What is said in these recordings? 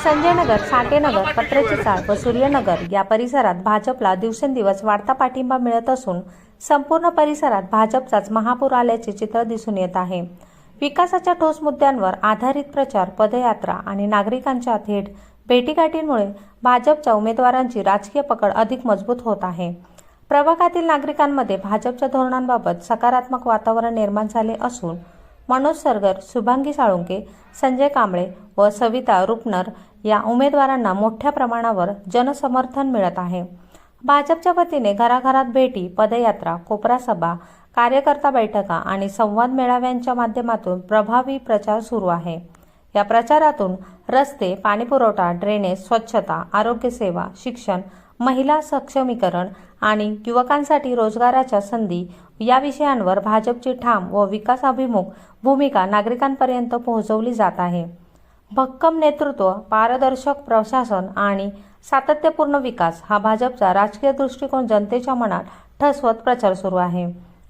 संजयनगर, साठेनगर, पत्र्याची चाळ व सूर्यनगर या परिसरात भाजपला दिवसेंदिवस वाढता पाठिंबा मिळत असून संपूर्ण परिसरात भाजपचाच महापूर आल्याचे चित्र दिसून येत आहे। विकासाच्या ठोस मुद्द्यांवर आधारित प्रचार, पदयात्रा आणि नागरिकांच्या थेट भेटीगाठींमुळे भाजपच्या उमेदवारांची राजकीय पकड अधिक मजबूत होत आहे। प्रभागातील नागरिकांमध्ये भाजपच्या धोरणांबाबत सकारात्मक वातावरण निर्माण झाले असून मनोज सरगर, शुभांगी साळुंके, संजय कांबळे व सविता रुपनर या उमेदवारांना मोठ्या प्रमाणावर जनसमर्थन मिळत आहे। भाजपच्या वतीने घराघरात भेटी, पदयात्रा, कोपरा सभा, कार्यकर्ता बैठका आणि संवाद मेळाव्यांच्या माध्यमातून प्रभावी प्रचार सुरू आहे। या प्रचारातून रस्ते, पाणीपुरवठा, ड्रेनेज, स्वच्छता, आरोग्य सेवा, शिक्षण, महिला सक्षमीकरण आणि युवकांसाठी रोजगाराच्या संधी या विषयांवर भाजपची ठाम व विकासाभिमुख भूमिका नागरिकांपर्यंत पोहोचवली जात आहे। भक्कम नेतृत्व, पारदर्शक प्रशासन आणि सातत्यपूर्ण विकास हा भाजपचा राजकीय दृष्टिकोन जनतेच्या मनात ठसवत प्रचार सुरू आहे।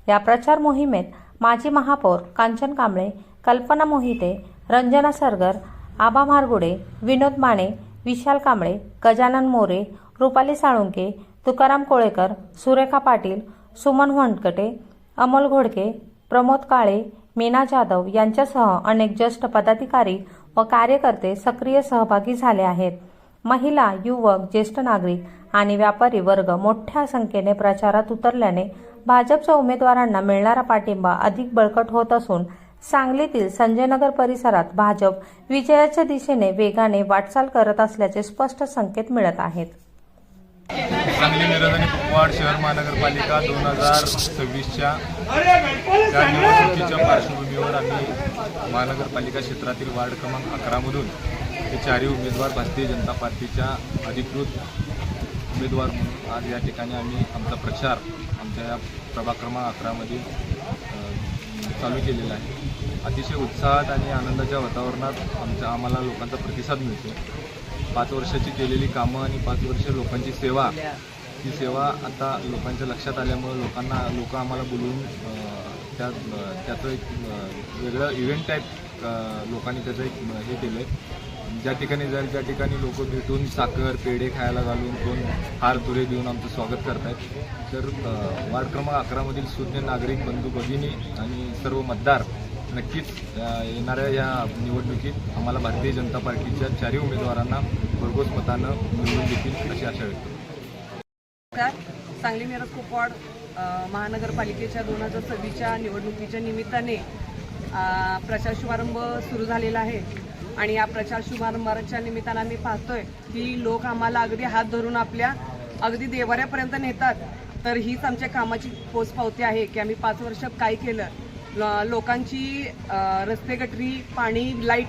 या प्रचार मोहिमेत माजी महापौर कांचन कांबळे, कल्पना मोहिते, रंजना सरगर, आबा मारगुडे, विनोद माने, विशाल कांबळे, गजानन मोरे, रुपाली साळुंके, तुकाराम कोळेकर, सुरेखा पाटील, सुमन वनकटे, अमोल घोडके, प्रमोद काळे, मीना जाधव यांच्यासह अनेक ज्येष्ठ पदाधिकारी व कार्यकर्ते सक्रिय सहभागी झाले आहेत। महिला, युवक, ज्येष्ठ नागरिक आणि व्यापारी वर्ग मोठ्या संख्येने प्रचारात उतरल्याने भाजपच्या उमेदवारांना मिळणारा पाठिंबा अधिक बळकट होत असून सांगलीतील संजयनगर परिसरात भाजप विजयाच्या दिशेने वेगाने वाटचाल करत असल्याचे स्पष्ट संकेत मिळत आहेत। सांगली, मिरज आणि कुपवाड शहर महानगरपालिका 2026च्या निवडणुकीच्या पार्श्वभूमीवर आम्ही महानगरपालिका क्षेत्रातील वार्ड क्रमांक 11 मधून हे चारही उमेदवार भारतीय जनता पार्टीच्या अधिकृत उमेदवार म्हणून आज या ठिकाणी आम्ही आमचा प्रचार आमच्या या प्रभाग क्रमांक 11 मध्ये चालू केलेला आहे। अतिशय उत्साहात आणि आनंदाच्या वातावरणात आम्हाला लोकांचा प्रतिसाद मिळतो। 5 वर्षाची केलेली कामं आणि 5 वर्ष लोकांची सेवा, ही सेवा आता लोकांच्या लक्षात आल्यामुळे लोक आम्हाला बोलवून त्याचं एक वेगळं इव्हेंट टाईप लोकांनी त्याचं एक हे केलं आहे। ज्या ठिकाणी जाईल त्या ठिकाणी लोक भेटून साखर, पेढे खायला घालून, कोण हार तुरे देऊन आमचं स्वागत करतायत। तर वार्ड क्रमांक 11 मधील सुज्ञ नागरिक, बंधू भगिनी आणि सर्व मतदार नक्कीच येणाऱ्या या निवडणुकीत आम्हाला भारतीय जनता पार्टीच्या चारही उमेदवारांना भरघोस मतानं निवडून देतील अशी आशा व्यक्त करतो। सांगली, मिरज, कुपवाड महानगरपालिकेच्या 2026च्या निवडणुकीच्या निमित्ताने प्रचार शुभारंभ सुरू झालेला आहे आणि या प्रचार शुभारंभाच्या निमित्तानं आम्ही पाहतोय की लोक आम्हाला अगदी हात धरून आपल्या अगदी देवाऱ्यापर्यंत नेतात। तर हीच आमच्या कामाची पोचपावती आहे की आम्ही 5 वर्षात काय केलं। लोकांची रस्ते, गटरी, पाणी, लाईट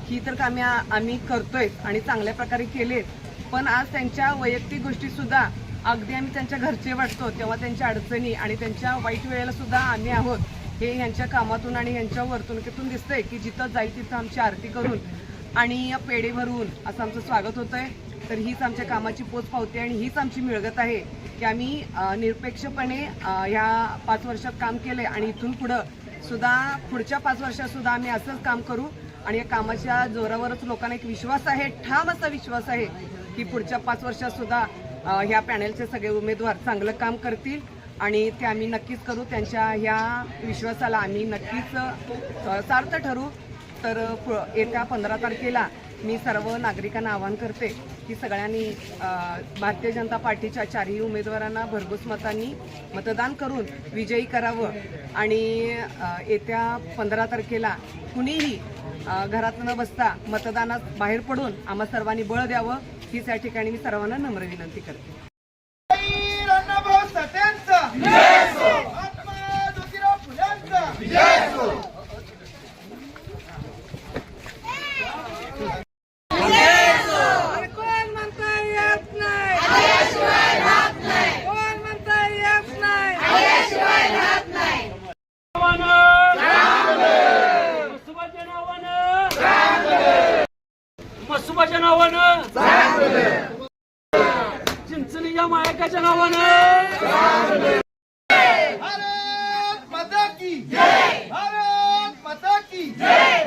ही तर कामे आम्ही करतोय आणि चांगल्या प्रकारे केले। पण आज त्यांच्या वैयक्तिक गोष्टीसुद्धा अगदी आम्ही त्यांच्या घरचे वाटतो तेव्हा त्यांच्या अडचणी आणि त्यांच्या वाईट वेळेला सुद्धा आम्ही आहोत हे ह्यांच्या कामातून आणि ह्यांच्या वर्तणुकीतून दिसतंय की जिथं जाईल तिथं आमची आरती करून आणि पेढे भरून असं आमचं स्वागत होतंय। तर हीच आमच्या कामाची पोचपावती आणि हीच आमची मिळगत आहे की आम्ही निरपेक्षपणे ह्या 5 वर्षात काम केलंय आणि इथून पुढच्या 5 वर्षात सुद्धा आम्ही असंच काम करू आणि या कामाच्या जोरावरच लोकांना एक विश्वास आहे, ठाम असा विश्वास आहे की पुढच्या 5 वर्षात सुद्धा ह्या पॅनेलचे सगळे उमेदवार चांगलं काम करतील आणि ते आम्ही नक्कीच करू। त्यांच्या ह्या विश्वासाला आम्ही नक्कीच सार्थ ठरू। तर येत्या 15 तारखेला मी सर्व नागरिकांना आवाहन करते की सगळ्यांनी भारतीय जनता पार्टीच्या चारही उमेदवारांना भरघोस मतांनी मतदान करून विजयी करावं आणि येत्या 15 तारखेला कुणीही घरात न बसता मतदानात बाहेर पडून आम्हा सर्वांनी बळ द्यावं हीच या ठिकाणी मी सर्वांना नम्र विनंती करते। मसुबाच्या नावानं, चिंचणीच्या मायकाच्या नावानं भारत माता की जय, भारत माता की जय।